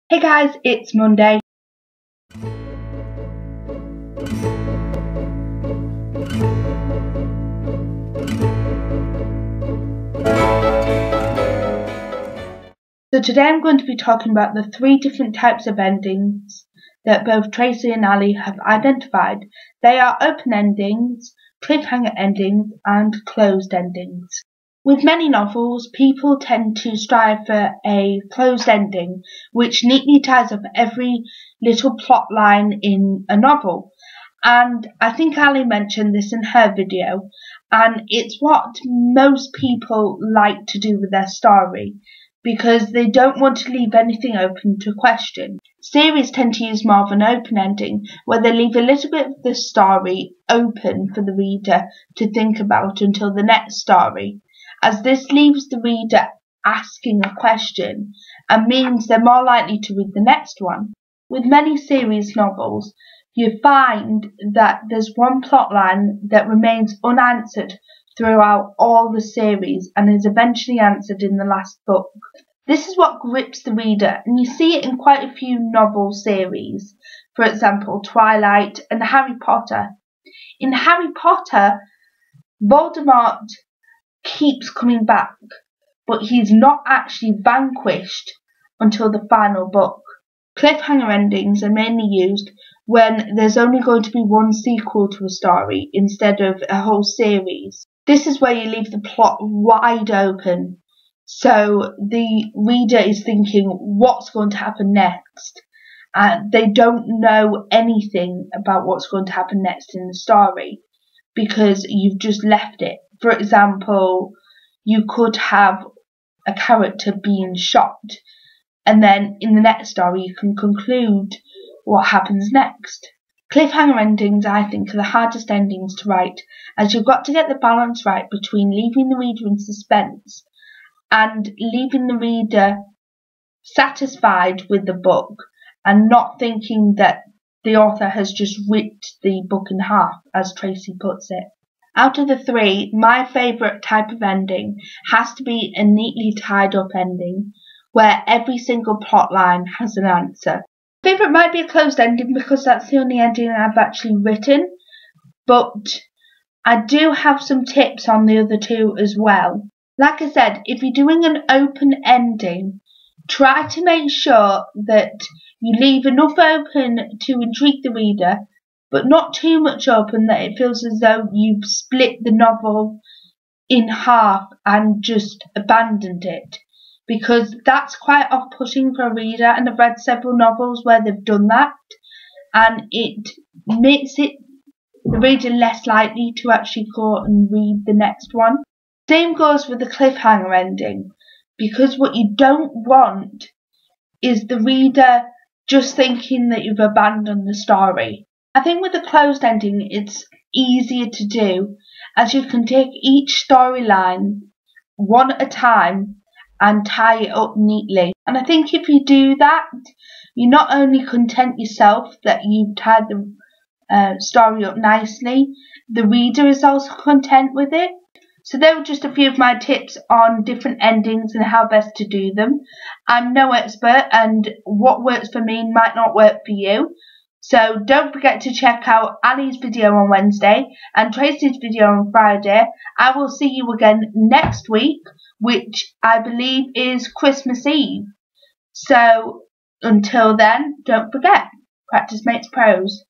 Hey guys, it's Monday. So today I'm going to be talking about the 3 different types of endings that both Tracy and Ali have identified. They are open endings, cliffhanger endings, and closed endings. With many novels, people tend to strive for a closed ending, which neatly ties up every little plot line in a novel. And I think Ali mentioned this in her video, and it's what most people like to do with their story, because they don't want to leave anything open to question. Series tend to use more of an open ending, where they leave a little bit of the story open for the reader to think about until the next story, as this leaves the reader asking a question and means they're more likely to read the next one. With many series novels, you find that there's one plotline that remains unanswered throughout all the series and is eventually answered in the last book. This is what grips the reader, and you see it in quite a few novel series, for example Twilight and Harry Potter. In Harry Potter, Voldemort keeps coming back, but he's not actually vanquished until the final book. Cliffhanger endings are mainly used when there's only going to be one sequel to a story instead of a whole series. This is where you leave the plot wide open, so the reader is thinking what's going to happen next, and they don't know anything about what's going to happen next in the story because you've just left it. For example, you could have a character being shot, and then in the next story you can conclude what happens next. Cliffhanger endings, I think, are the hardest endings to write, as you've got to get the balance right between leaving the reader in suspense and leaving the reader satisfied with the book and not thinking that the author has just ripped the book in half, as Tracy puts it. Out of the 3, my favourite type of ending has to be a neatly tied up ending where every single plot line has an answer. My favourite might be a closed ending because that's the only ending I've actually written, but I do have some tips on the other 2 as well. Like I said, if you're doing an open ending, try to make sure that you leave enough open to intrigue the reader, but not too much open that it feels as though you've split the novel in half and just abandoned it, because that's quite off-putting for a reader, and I've read several novels where they've done that, and it makes the reader less likely to actually go and read the next one. Same goes with the cliffhanger ending, because what you don't want is the reader just thinking that you've abandoned the story. I think with a closed ending it's easier to do, as you can take each storyline one at a time and tie it up neatly. And I think if you do that, you not only content yourself that you've tied the story up nicely, the reader is also content with it. So there were just a few of my tips on different endings and how best to do them. I'm no expert, and what works for me might not work for you. So don't forget to check out Ali's video on Wednesday and Tracy's video on Friday. I will see you again next week, which I believe is Christmas Eve. So until then, don't forget, practice makes pros.